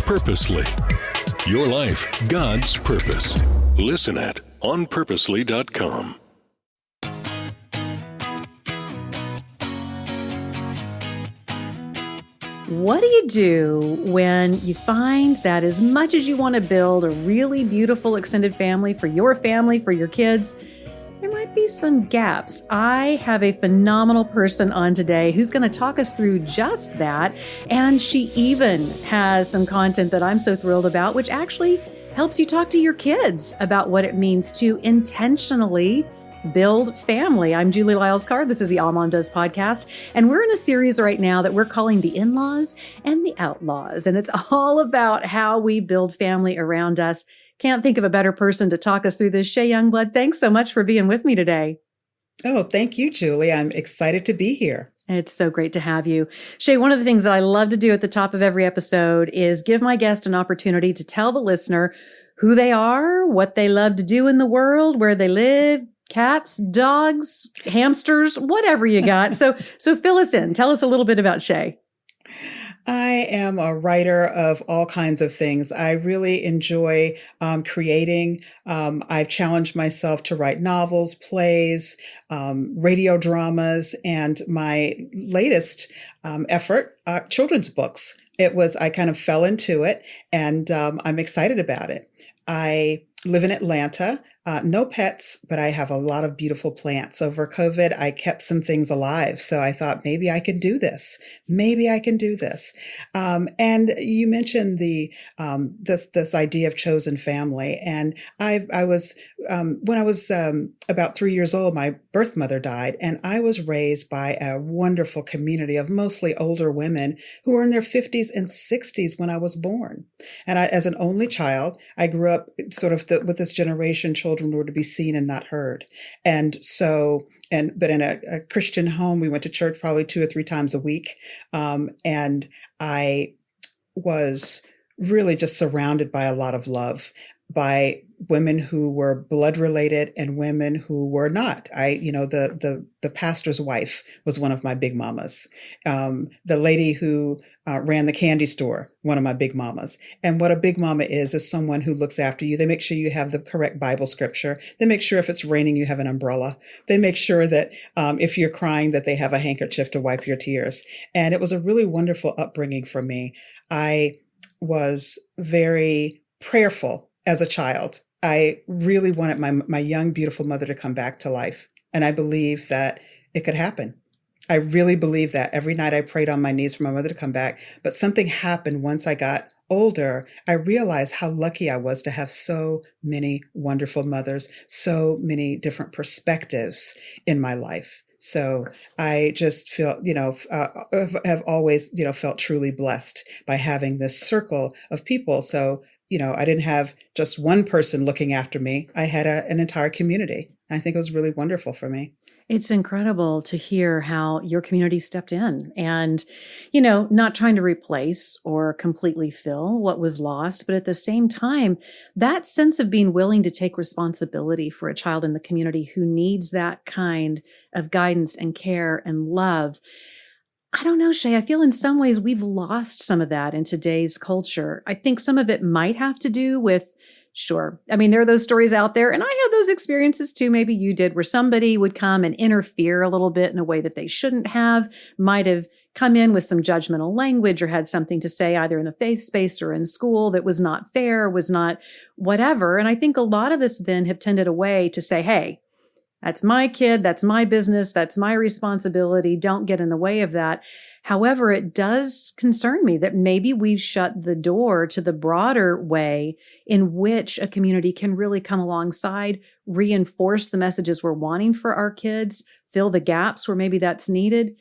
Purposely. Your life, God's purpose. Listen at onpurposely.com. What do you do when you find that as much as you want to build a really beautiful extended family, for your kids, there might be some gaps? I have a phenomenal person on today who's going to talk us through just that. And she even has some content that I'm so thrilled about, which actually helps you talk to your kids about what it means to intentionally build family. I'm Julie Lyles Carr. This is the AllMomDoes Podcast. And we're in a series right now that we're calling The In-Laws and the Outlaws. And it's all about how we build family around us. Can't think of a better person to talk us through this. Shay Youngblood, thanks so much for being with me today. Oh, thank you, Julie. I'm excited to be here. It's so great to have you. Shay, one of the things that I love to do at the top of every episode is give my guest an opportunity to tell the listener who they are, what they love to do in the world, where they live, cats, dogs, hamsters, whatever you got. So fill us in. Tell us a little bit about Shay. I am a writer of all kinds of things. I really enjoy creating. I've challenged myself to write novels, plays, radio dramas, and my latest effort, children's books. I kind of fell into it, and I'm excited about it. I live in Atlanta. No pets, but I have a lot of beautiful plants. Over COVID, I kept some things alive. So I thought, maybe I can do this. And you mentioned this idea of chosen family. And when I was about 3 years old, my birth mother died, and I was raised by a wonderful community of mostly older women who were in their 50s and 60s when I was born. And as an only child, I grew up sort of with this generation, children were to be seen and not heard. But in a Christian home, we went to church probably 2 or 3 times a week. And I was really just surrounded by a lot of love, by women who were blood related and women who were not. The pastor's wife was one of my big mamas. The lady who ran the candy store, one of my big mamas. And what a big mama is someone who looks after you. They make sure you have the correct Bible scripture. They make sure if it's raining, you have an umbrella. They make sure that if you're crying, that they have a handkerchief to wipe your tears. And it was a really wonderful upbringing for me. I was very prayerful as a child. I really wanted my young, beautiful mother to come back to life. And I believe that it could happen. I really believe that. Every night I prayed on my knees for my mother to come back. But something happened once I got older. I realized how lucky I was to have so many wonderful mothers, so many different perspectives in my life. So I just feel, have always, felt truly blessed by having this circle of people. So I didn't have just one person looking after me. I had an entire community. I think it was really wonderful for me. It's incredible to hear how your community stepped in and, not trying to replace or completely fill what was lost, but at the same time, that sense of being willing to take responsibility for a child in the community who needs that kind of guidance and care and love. I don't know, Shay, I feel in some ways we've lost some of that in today's culture. I think some of it might have to do with, sure, there are those stories out there, and I had those experiences too, maybe you did, where somebody would come and interfere a little bit in a way that they shouldn't have, might have come in with some judgmental language or had something to say either in the faith space or in school that was not fair, was not whatever. And I think a lot of us then have tended away to say, hey, that's my kid, that's my business, that's my responsibility. Don't get in the way of that. However, it does concern me that maybe we've shut the door to the broader way in which a community can really come alongside, reinforce the messages we're wanting for our kids, fill the gaps where maybe that's needed.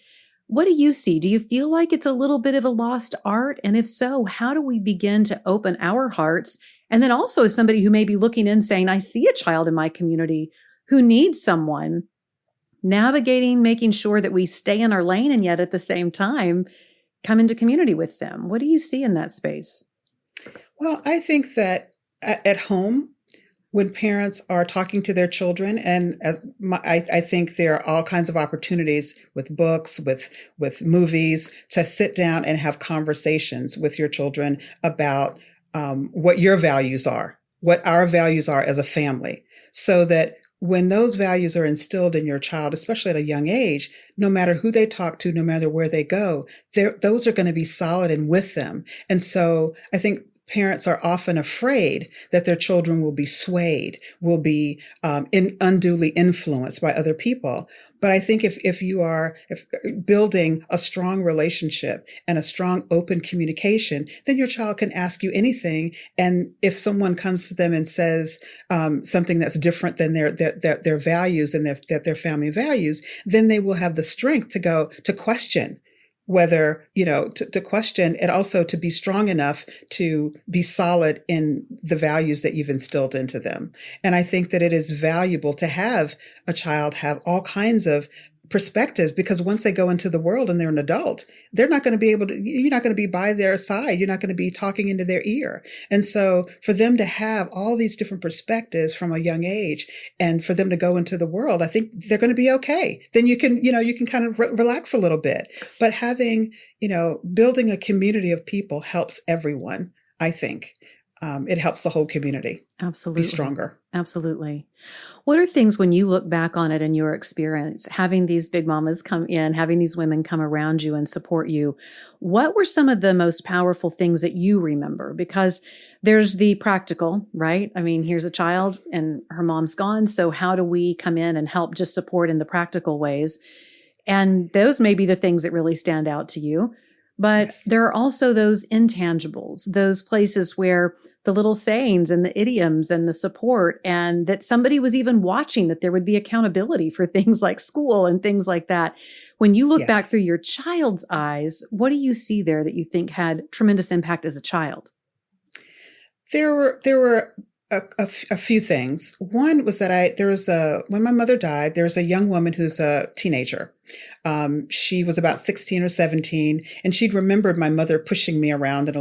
What do you see? Do you feel like it's a little bit of a lost art? And if so, how do we begin to open our hearts? And then also as somebody who may be looking in saying, I see a child in my community who needs someone, navigating, making sure that we stay in our lane and yet at the same time come into community with them. What do you see in that space? Well, I think that at home, when parents are talking to their children, and I think there are all kinds of opportunities with books, with movies, to sit down and have conversations with your children about what your values are, what our values are as a family, so that when those values are instilled in your child, especially at a young age, no matter who they talk to, no matter where they go, those are going to be solid and with them. And so I think parents are often afraid that their children will be swayed, will be unduly influenced by other people. But I think if building a strong relationship and a strong open communication, then your child can ask you anything. And if someone comes to them and says something that's different than their values and their family values, then they will have the strength to question whether, to question, and also to be strong enough to be solid in the values that you've instilled into them. And I think that it is valuable to have a child have all kinds of perspectives, because once they go into the world and they're an adult, they're not going to be you're not going to be by their side. You're not going to be talking into their ear. And so for them to have all these different perspectives from a young age, and for them to go into the world, I think they're going to be okay. Then you can kind of relax a little bit. But building a community of people helps everyone, I think. It helps the whole community Absolutely. Be stronger. Absolutely. What are things, when you look back on it in your experience, having these big mamas come in, having these women come around you and support you, what were some of the most powerful things that you remember? Because there's the practical, right? I mean, here's a child and her mom's gone. So how do we come in and help just support in the practical ways? And those may be the things that really stand out to you. But Yes. there are also those intangibles, those places where the little sayings and the idioms and the support, and that somebody was even watching, that there would be accountability for things like school and things like that. When you look Yes. back through your child's eyes, what do you see there that you think had tremendous impact as a child? There were a few things. One was that when my mother died, there was a young woman who's a teenager. She was about 16 or 17, and she'd remembered my mother pushing me around in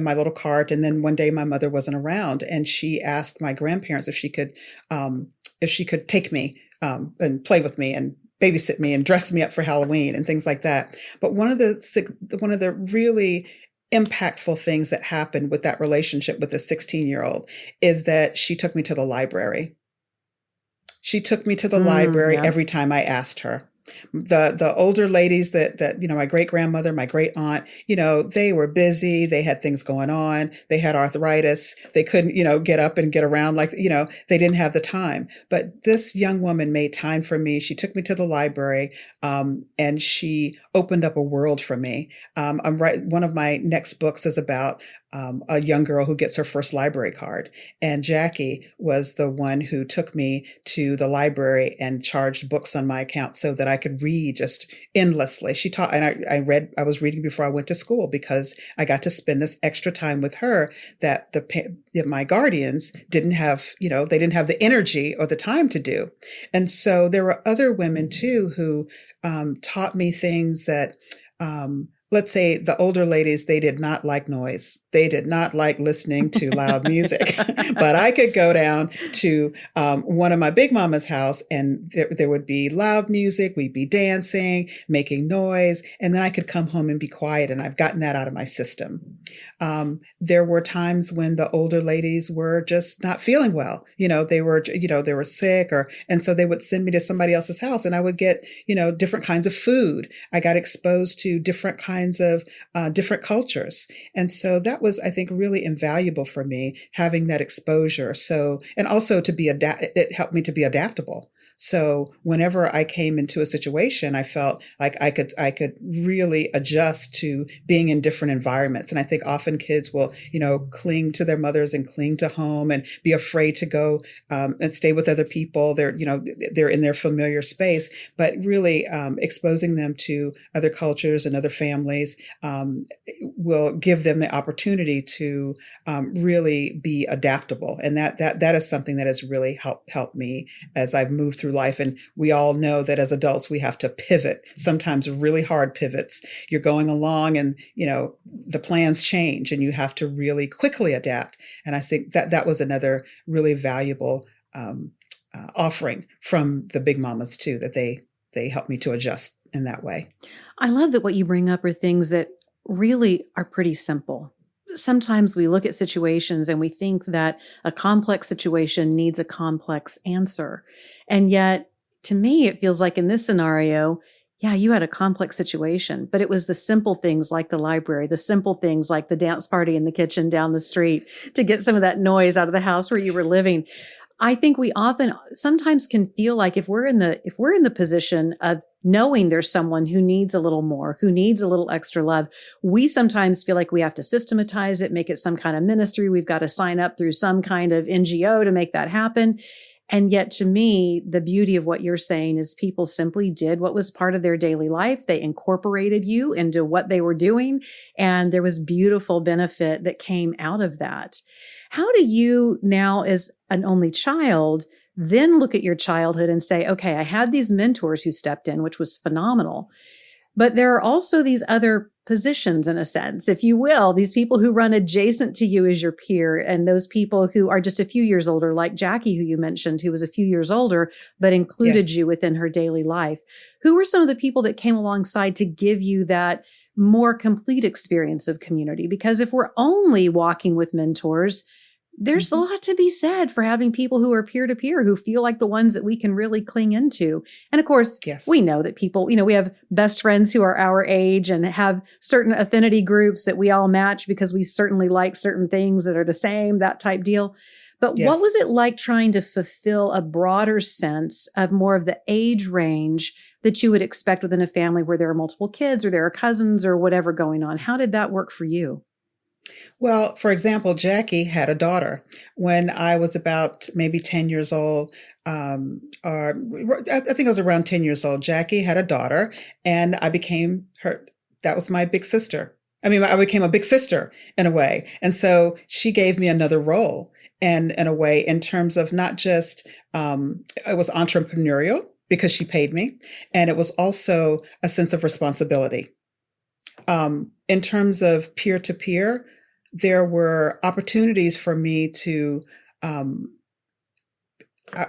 my little cart. And then one day my mother wasn't around, and she asked my grandparents if she could take me, and play with me and babysit me and dress me up for Halloween and things like that. But one of the really impactful things that happened with that relationship with the 16-year-old is that she took me to the library. She took me to the library Yeah. every time I asked her. The older ladies that my great grandmother, my great aunt, they were busy. They had things going on. They had arthritis. They couldn't, get up and get around they didn't have the time. But this young woman made time for me. She took me to the library, and she opened up a world for me. One of my next books is about a young girl who gets her first library card. And Jackie was the one who took me to the library and charged books on my account so that I could read just endlessly. She taught, and I was reading before I went to school because I got to spend this extra time with her that my guardians didn't have, they didn't have the energy or the time to do. And so there were other women too who taught me things that, let's say the older ladies, they did not like noise. They did not like listening to loud music. But I could go down to one of my big mama's house, and there would be loud music. We'd be dancing, making noise, and then I could come home and be quiet. And I've gotten that out of my system. There were times when the older ladies were just not feeling well. They were sick, and so they would send me to somebody else's house, and I would get, different kinds of food. I got exposed to different kinds of different cultures. And so that was, I think, really invaluable for me, having that exposure. So, and also it helped me to be adaptable. So whenever I came into a situation, I felt like I could really adjust to being in different environments. And I think often kids will, cling to their mothers and cling to home and be afraid to go and stay with other people. They're in their familiar space, but really exposing them to other cultures and other families will give them the opportunity to really be adaptable. And that is something that has really helped me as I've moved through through life. And we all know that as adults, we have to pivot, sometimes really hard pivots. You're going along and, the plans change and you have to really quickly adapt. And I think that was another really valuable offering from the Big Mamas too, that they helped me to adjust in that way. I love that what you bring up are things that really are pretty simple. Sometimes we look at situations and we think that a complex situation needs a complex answer. And yet, to me, it feels like in this scenario, yeah, you had a complex situation, but it was the simple things like the library, the simple things like the dance party in the kitchen down the street to get some of that noise out of the house where you were living. I think we sometimes can feel like if we're in the position of knowing there's someone who needs a little more, who needs a little extra love, we sometimes feel like we have to systematize it, make it some kind of ministry. We've got to sign up through some kind of NGO to make that happen. And yet to me, the beauty of what you're saying is people simply did what was part of their daily life. They incorporated you into what they were doing. And there was beautiful benefit that came out of that. How do you now, as an only child, then look at your childhood and say, okay, I had these mentors who stepped in, which was phenomenal. But there are also these other positions, in a sense, if you will, these people who run adjacent to you as your peer, and those people who are just a few years older, like Jackie, who you mentioned, who was a few years older, but included Yes. you within her daily life. Who were some of the people that came alongside to give you that more complete experience of community? Because if we're only walking with mentors, there's a lot to be said for having people who are peer to peer, who feel like the ones that we can really cling into. And of course, Yes. we know that people, we have best friends who are our age and have certain affinity groups that we all match because we certainly like certain things that are the same, that type deal. But Yes. what was it like trying to fulfill a broader sense of more of the age range that you would expect within a family where there are multiple kids or there are cousins or whatever going on? How did that work for you? Well, for example, Jackie had a daughter when I was about maybe 10 years old. Or I think I was around 10 years old. Jackie had a daughter and I became that was my big sister. I became a big sister in a way. And so she gave me another role and in a way in terms of not just, it was entrepreneurial because she paid me. And it was also a sense of responsibility. In terms of peer to peer, there were opportunities for me to, I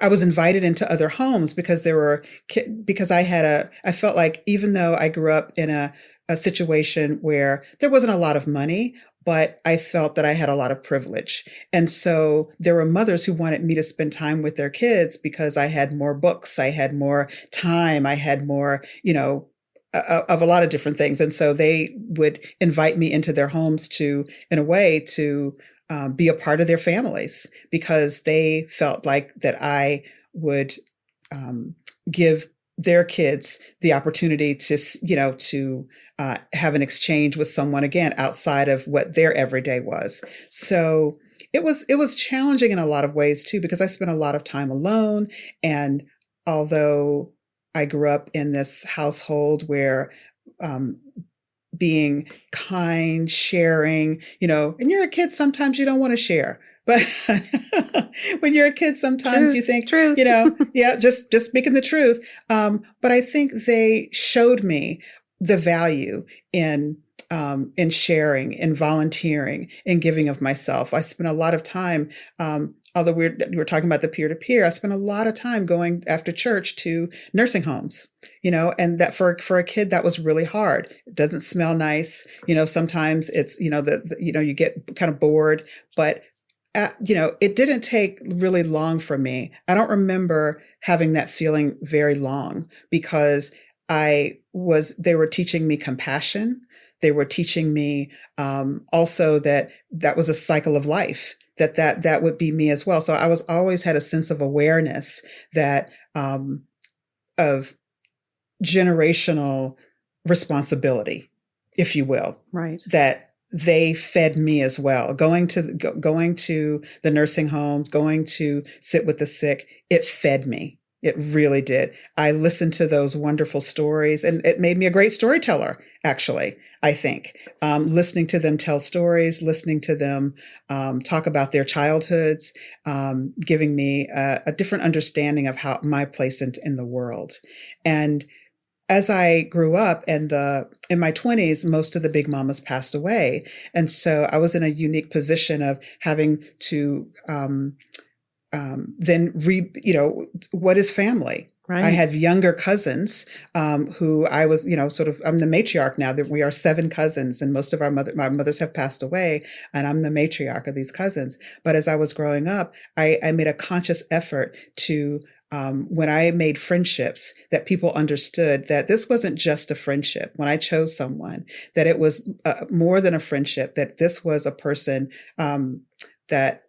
was invited into other homes because I felt like even though I grew up in a situation where there wasn't a lot of money, but I felt that I had a lot of privilege. And so there were mothers who wanted me to spend time with their kids because I had more books, I had more time, I had more, of a lot of different things. And so they would invite me into their homes to be a part of their families because they felt like that I would give their kids the opportunity to have an exchange with someone again outside of what their everyday was. So it was challenging in a lot of ways too, because I spent a lot of time alone. And although I grew up in this household where being kind, sharing, and you're a kid, sometimes you don't want to share. But when you're a kid, sometimes you think, truth. yeah, just speaking the truth. But I think they showed me the value in sharing, in volunteering, in giving of myself. I spent a lot of time, although we were talking about the peer-to-peer, I spent a lot of time going after church to nursing homes, and that for a kid, that was really hard. It doesn't smell nice. Sometimes it's, you get kind of bored, but it didn't take really long for me. I don't remember having that feeling very long because they were teaching me compassion. They were teaching me also that was a cycle of life, that would be me as well. So I was always had a sense of awareness that of generational responsibility, if you will, right? That they fed me as well. Going to the nursing homes, going to sit with the sick, it fed me. It really did. I listened to those wonderful stories and it made me a great storyteller, actually. I think. Listening to them tell stories, listening to them talk about their childhoods, giving me a different understanding of how my place in the world. And as I grew up in my 20s, most of the big mamas passed away. And so I was in a unique position of having to what is family? Right. I had younger cousins who I was, I'm the matriarch now. That we are 7 cousins, and most of my mothers have passed away, and I'm the matriarch of these cousins. But as I was growing up, I made a conscious effort to when I made friendships, that people understood that this wasn't just a friendship. When I chose someone, that it was more than a friendship, that this was a person that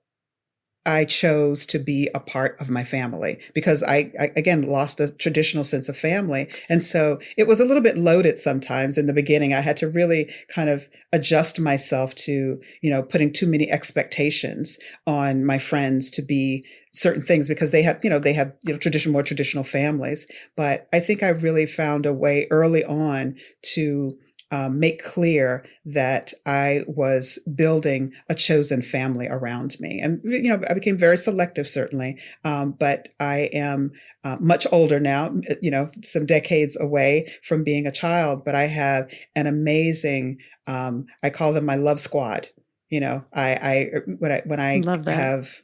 I chose to be a part of my family, because I again lost a traditional sense of family. And so it was a little bit loaded sometimes in the beginning. I had to really kind of adjust myself to, putting too many expectations on my friends to be certain things, because they have more traditional families. But I think I really found a way early on to make clear that I was building a chosen family around me. And, I became very selective, certainly. But I am much older now, some decades away from being a child, but I have an amazing, I call them my love squad. When I Love that. have,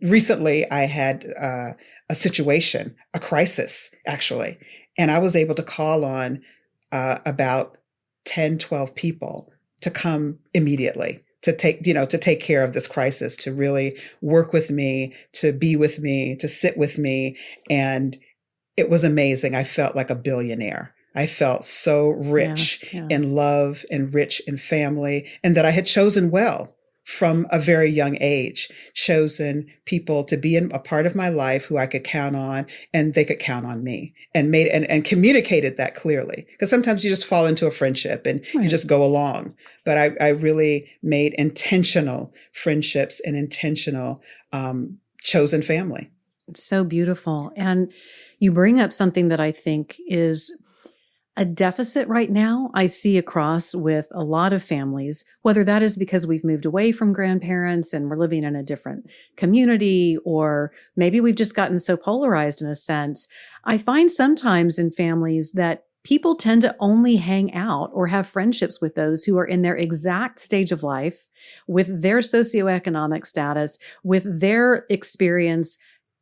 recently I had a situation, a crisis, actually. And I was able to call on about 10, 12 people to come immediately to take care of this crisis, to really work with me, to be with me, to sit with me. And it was amazing. I felt like a billionaire. I felt so rich in love and rich in family, and that I had chosen well from a very young age, chosen people to be a part of my life who I could count on, and they could count on me, and and communicated that clearly. Because sometimes you just fall into a friendship and you just go along. But I really made intentional friendships and intentional chosen family. It's so beautiful. And you bring up something that I think is a deficit right now I see across with a lot of families, whether that is because we've moved away from grandparents and we're living in a different community, or maybe we've just gotten so polarized in a sense. I find sometimes in families that people tend to only hang out or have friendships with those who are in their exact stage of life, with their socioeconomic status, with their experience.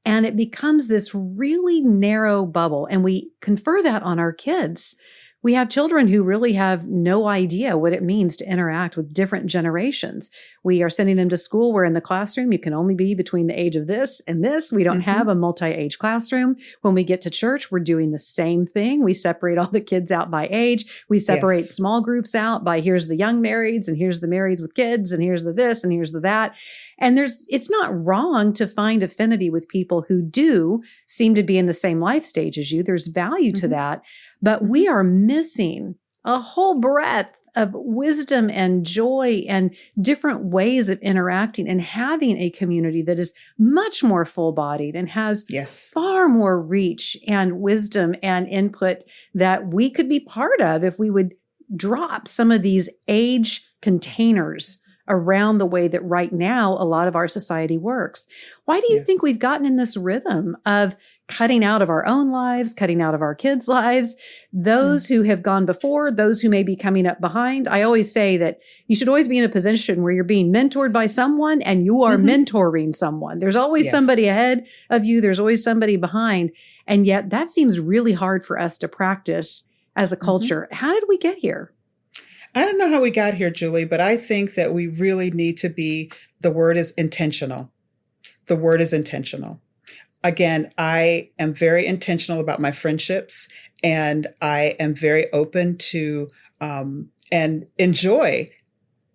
And it becomes this really narrow bubble. And we confer that on our kids. We have children who really have no idea what it means to interact with different generations. We are sending them to school where in the classroom, you can only be between the age of this and this. We don't have a multi-age classroom. When we get to church, we're doing the same thing. We separate all the kids out by age. We separate small groups out by here's the young marrieds and here's the marrieds with kids and here's the this and here's the that. And it's not wrong to find affinity with people who do seem to be in the same life stage as you. There's value to that. But we are missing a whole breadth of wisdom and joy and different ways of interacting and having a community that is much more full-bodied and has far more reach and wisdom and input that we could be part of if we would drop some of these age containers around the way that right now a lot of our society works. Why do you think we've gotten in this rhythm of cutting out of our own lives, cutting out of our kids' lives, those who have gone before, those who may be coming up behind? I always say that you should always be in a position where you're being mentored by someone and you are mentoring someone. There's always somebody ahead of you. There's always somebody behind. And yet that seems really hard for us to practice as a culture. How did we get here? I don't know how we got here, Julie, but I think that we really need to the word is intentional. The word is intentional. Again, I am very intentional about my friendships, and I am very open to and enjoy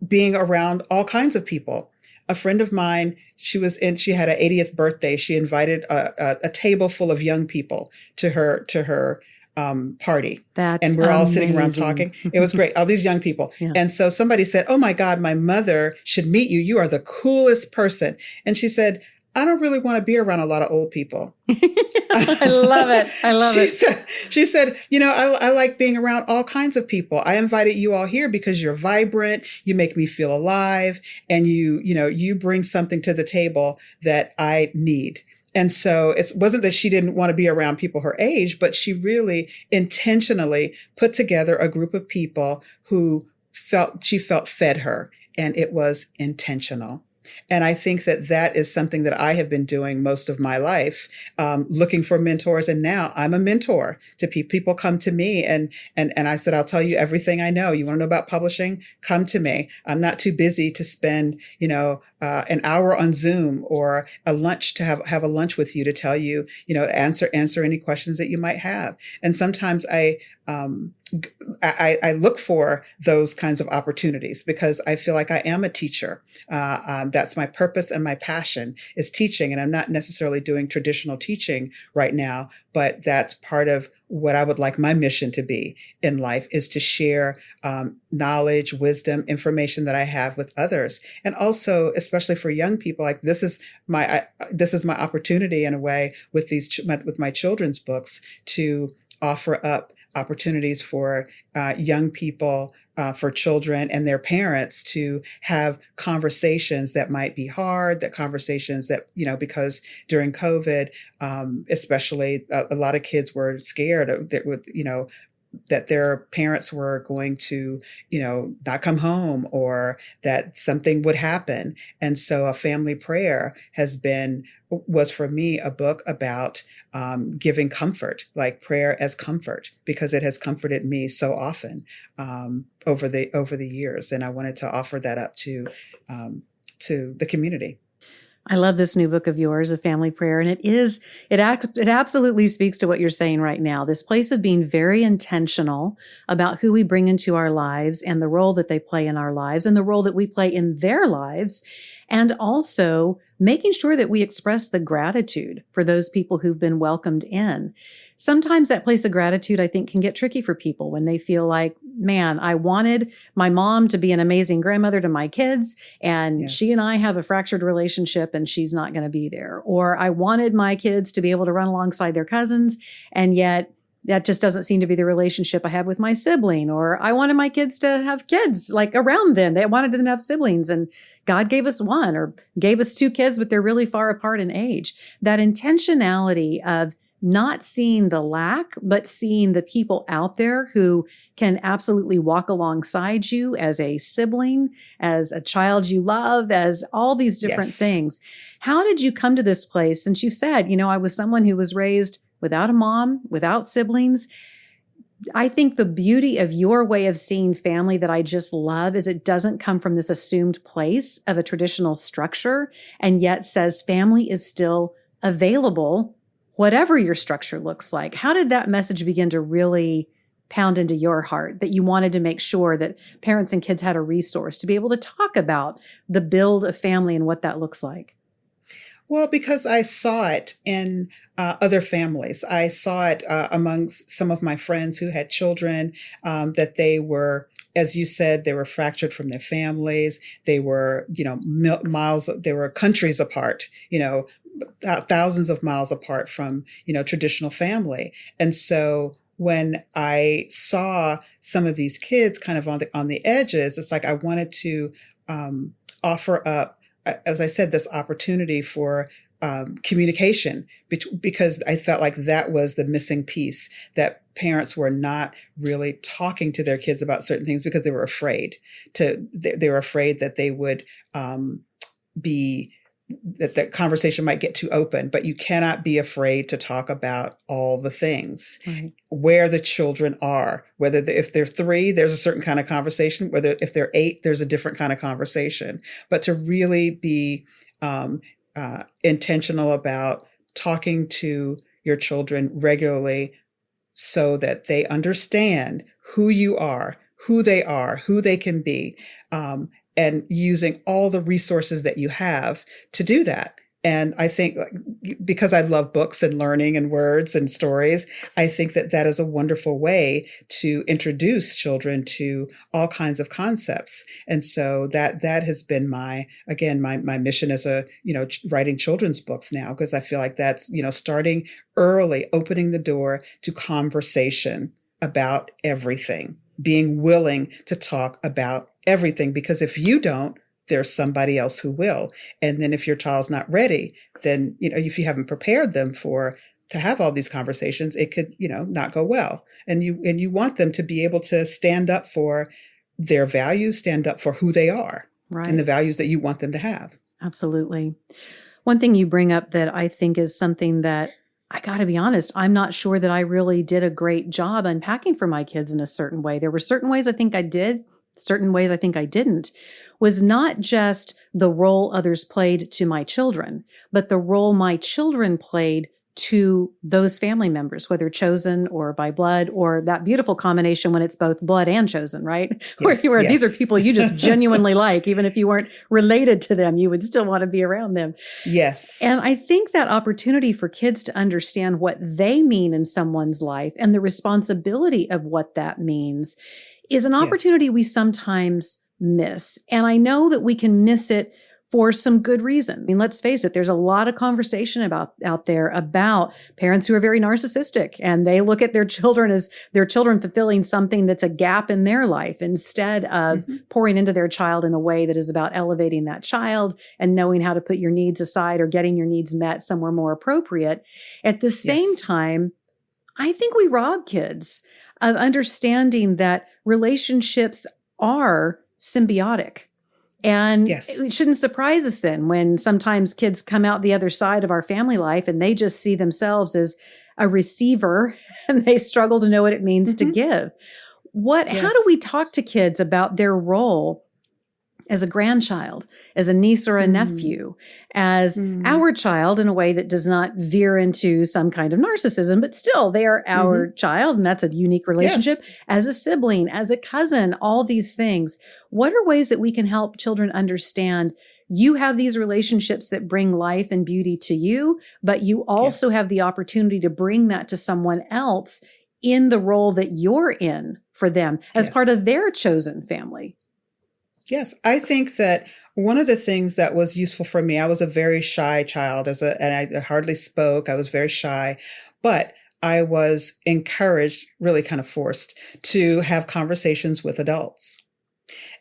being around all kinds of people. A friend of mine, she had an 80th birthday. She invited a table full of young people to her party. And we're all sitting around talking. It was great. All these young people. And so somebody said, "Oh my God, my mother should meet you. You are the coolest person." And she said, I don't really want to be around a lot of old people. I love it. I love it. She said, I like being around all kinds of people. I invited you all here because you're vibrant. You make me feel alive, and you bring something to the table that I need. And so it wasn't that she didn't want to be around people her age, but she really intentionally put together a group of people who she felt fed her, and it was intentional. And I think that is something that I have been doing most of my life, looking for mentors. And now I'm a mentor to people. People come to me and I said, I'll tell you everything I know. You want to know about publishing? Come to me. I'm not too busy to spend, an hour on Zoom or a lunch to have a lunch with you to tell you, answer any questions that you might have. And sometimes I look for those kinds of opportunities because I feel like I am a teacher. That's my purpose and my passion is teaching. And I'm not necessarily doing traditional teaching right now, but that's part of what I would like my mission to be in life is to share knowledge, wisdom, information that I have with others. And also, especially for young people, like this is my opportunity in a way with with my children's books to offer up opportunities for young people, for children and their parents to have conversations that might be hard, because during COVID, especially a lot of kids were scared that their parents were going to, not come home or that something would happen. And so a family prayer was for me a book about giving comfort, like prayer as comfort, because it has comforted me so often over the years. And I wanted to offer that up to the community. I love this new book of yours, A Family Prayer. And it absolutely speaks to what you're saying right now. This place of being very intentional about who we bring into our lives and the role that they play in our lives and the role that we play in their lives. And also making sure that we express the gratitude for those people who've been welcomed in. Sometimes that place of gratitude, I think, can get tricky for people when they feel like, man, I wanted my mom to be an amazing grandmother to my kids, and yes, she and I have a fractured relationship and she's not going to be there. Or I wanted my kids to be able to run alongside their cousins, and yet that just doesn't seem to be the relationship I have with my sibling. Or I wanted my kids to have kids like around them. They wanted them to have siblings, and God gave us one or gave us two kids, but they're really far apart in age. That intentionality of not seeing the lack, but seeing the people out there who can absolutely walk alongside you as a sibling, as a child you love, as all these different things. How did you come to this place? Since you said, I was someone who was raised without a mom, without siblings. I think the beauty of your way of seeing family that I just love is it doesn't come from this assumed place of a traditional structure, and yet says family is still available, whatever your structure looks like. How did that message begin to really pound into your heart that you wanted to make sure that parents and kids had a resource to be able to talk about the build of family and what that looks like? Well, because I saw it in other families. I saw it among some of my friends who had children, that they were, as you said, they were fractured from their families. They were, they were countries apart, thousands of miles apart from, traditional family. And so when I saw some of these kids kind of on the edges, it's like I wanted to offer up, as I said, this opportunity for communication, because I felt like that was the missing piece, that parents were not really talking to their kids about certain things because they were afraid they were afraid that they would that the conversation might get too open. But you cannot be afraid to talk about all the things, right, where the children are, if they're 3, there's a certain kind of conversation, if they're 8, there's a different kind of conversation, but to really be intentional about talking to your children regularly so that they understand who you are, who they can be, and using all the resources that you have to do that. And I think because I love books and learning and words and stories, I think that that is a wonderful way to introduce children to all kinds of concepts. And so that has been my mission as writing children's books now, because I feel like that's, starting early, opening the door to conversation about everything, being willing to talk about everything, because if you don't, there's somebody else who will. And then if your child's not ready, then, if you haven't prepared them to have all these conversations, it could, not go well. And you want them to be able to stand up for their values, stand up for who they are, right, and the values that you want them to have. Absolutely. One thing you bring up that I think is something that I got to be honest, I'm not sure that I really did a great job unpacking for my kids in a certain way. There were certain ways I think I did, certain ways I think I didn't, was not just the role others played to my children, but the role my children played to those family members, whether chosen or by blood, or that beautiful combination when it's both blood and chosen, right? Yes, where these are people you just genuinely like, even if you weren't related to them, you would still want to be around them. Yes. And I think that opportunity for kids to understand what they mean in someone's life and the responsibility of what that means is an opportunity we sometimes miss. And I know that we can miss it for some good reason. I mean, let's face it, there's a lot of conversation out there about parents who are very narcissistic, and they look at their children as their children fulfilling something that's a gap in their life instead of pouring into their child in a way that is about elevating that child and knowing how to put your needs aside or getting your needs met somewhere more appropriate. At the same time, I think we rob kids of understanding that relationships are symbiotic. And it shouldn't surprise us then when sometimes kids come out the other side of our family life and they just see themselves as a receiver and they struggle to know what it means to give. How do we talk to kids about their role as a grandchild, as a niece or a nephew, as our child in a way that does not veer into some kind of narcissism, but still they are our child, and that's a unique relationship, as a sibling, as a cousin, all these things. What are ways that we can help children understand you have these relationships that bring life and beauty to you, but you also have the opportunity to bring that to someone else in the role that you're in for them as part of their chosen family? Yes, I think that one of the things that was useful for me, I was a very shy child and I hardly spoke. I was very shy, but I was encouraged, really kind of forced to have conversations with adults.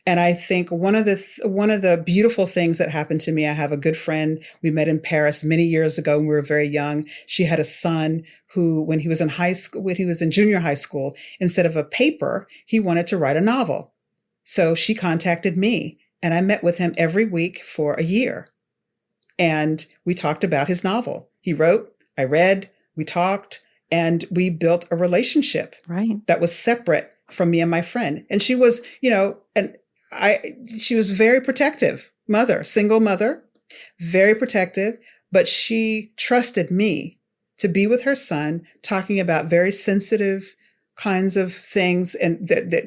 And I think one of the beautiful things that happened to me, I have a good friend. We met in Paris many years ago when we were very young. She had a son who, when he was in high school, when he was in junior high school, instead of a paper, he wanted to write a novel. So she contacted me and I met with him every week for a year. And we talked about his novel. He wrote, I read, we talked, and we built a relationship that was separate from me and my friend. And she was, she was very protective mother, single mother, very protective, but she trusted me to be with her son, talking about very sensitive kinds of things. And that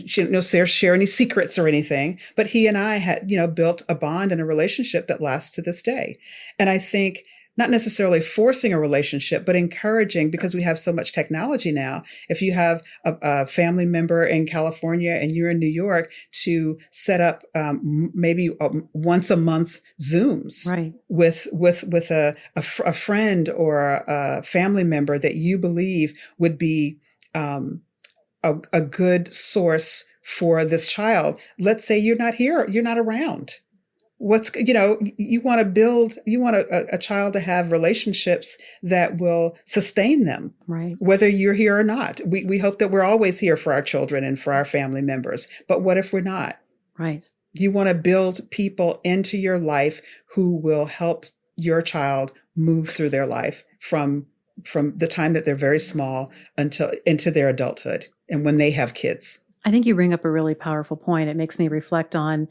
she didn't share any secrets or anything, but he and I had, built a bond and a relationship that lasts to this day. And I think not necessarily forcing a relationship, but encouraging, because we have so much technology now. If you have a family member in California and you're in New York, to set up maybe once a month Zooms with a friend or a family member that you believe would be a good source for this child. Let's say you're not here, you're not around. You want a child to have relationships that will sustain them, whether you're here or not. We hope that we're always here for our children and for our family members. But what if we're not? Right. You want to build people into your life who will help your child move through their life from the time that they're very small until into their adulthood and when they have kids. I think you bring up a really powerful point. It makes me reflect on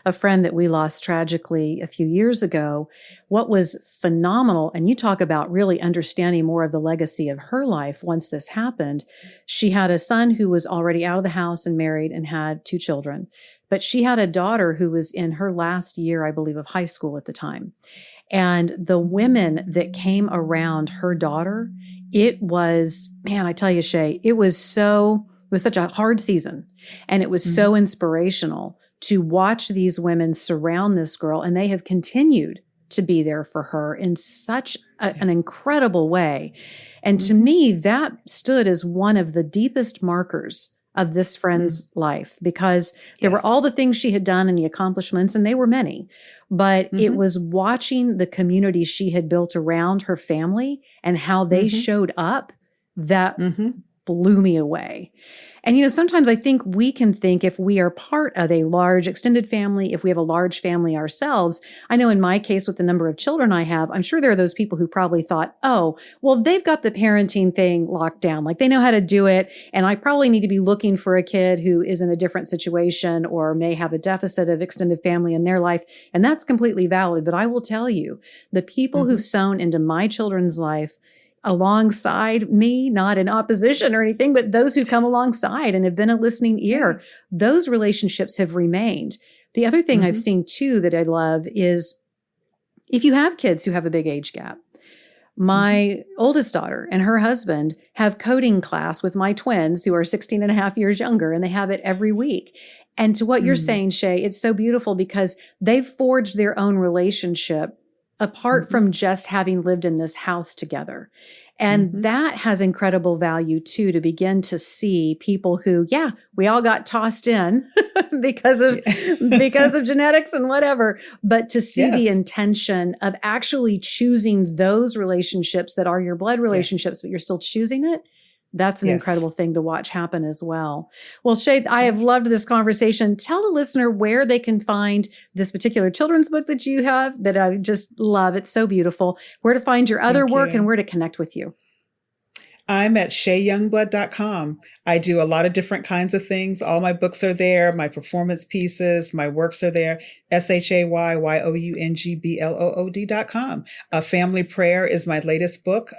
a friend that we lost tragically a few years ago. What was phenomenal, and you talk about really understanding more of the legacy of her life once this happened. She had a son who was already out of the house and married and had 2 children, but she had a daughter who was in her last year, I believe, of high school at the time. And the women that came around her daughter, it was, man, I tell you, Shay, it was such a hard season, and it was so inspirational to watch these women surround this girl, and they have continued to be there for her in such an incredible way. And to me, that stood as one of the deepest markers of this friend's life, because there were all the things she had done and the accomplishments, and they were many, but it was watching the community she had built around her family and how they showed up that blew me away. And, sometimes I think we can think, if we are part of a large extended family, if we have a large family ourselves, I know in my case with the number of children I have, I'm sure there are those people who probably thought, oh, well, they've got the parenting thing locked down. Like, they know how to do it. And I probably need to be looking for a kid who is in a different situation or may have a deficit of extended family in their life. And that's completely valid. But I will tell you, the people who've sown into my children's life alongside me, not in opposition or anything, but those who come alongside and have been a listening ear, those relationships have remained. The other thing I've seen too that I love is if you have kids who have a big age gap. My oldest daughter and her husband have coding class with my twins who are 16 and a half years younger, and they have it every week. And to what you're saying, Shay, it's so beautiful because they've forged their own relationship apart from just having lived in this house together. And that has incredible value too, to begin to see people who, we all got tossed in because of genetics and whatever, but to see the intention of actually choosing those relationships that are your blood relationships, but you're still choosing it. That's an incredible thing to watch happen as well. Well, Shay, I have loved this conversation. Tell the listener where they can find this particular children's book that you have that I just love. It's so beautiful. Where to find your other work and where to connect with you. I'm at ShayYoungblood.com. I do a lot of different kinds of things. All my books are there. My performance pieces, my works are there. ShayYoungblood.com. A Family Prayer is my latest book.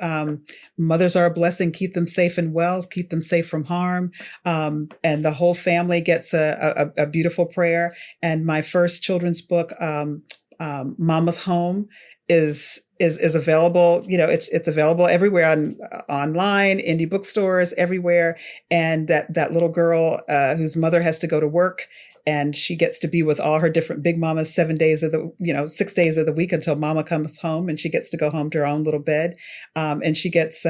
Mothers are a blessing. Keep them safe and well. Keep them safe from harm. And the whole family gets a beautiful prayer. And my first children's book, Mama's Home, is available. It's available everywhere online, indie bookstores, everywhere. And that little girl, whose mother has to go to work, and she gets to be with all her different big mamas 6 days of the week until mama comes home, and she gets to go home to her own little bed. And she gets,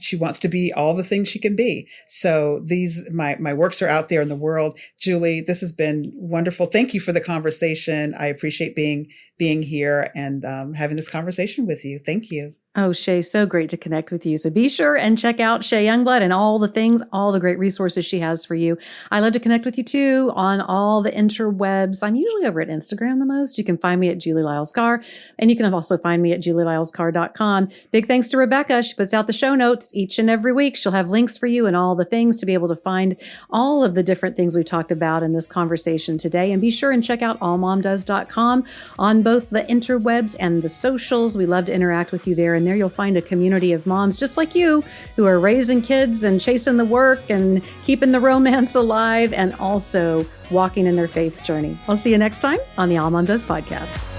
she wants to be all the things she can be. So my works are out there in the world. Julie, this has been wonderful. Thank you for the conversation. I appreciate being here and having this conversation with you. Thank you. Oh, Shay, so great to connect with you. So be sure and check out Shay Youngblood and all the great resources she has for you. I love to connect with you too on all the interwebs. I'm usually over at Instagram the most. You can find me at Julie Lyles Carr, and you can also find me at JulieLylesCarr.com. Big thanks to Rebecca. She puts out the show notes each and every week. She'll have links for you and all the things to be able to find all of the different things we talked about in this conversation today. And be sure and check out AllMomDoes.com on both the interwebs and the socials. We love to interact with you there. And there you'll find a community of moms just like you who are raising kids and chasing the work and keeping the romance alive and also walking in their faith journey. I'll see you next time on the AllMomDoes Podcast.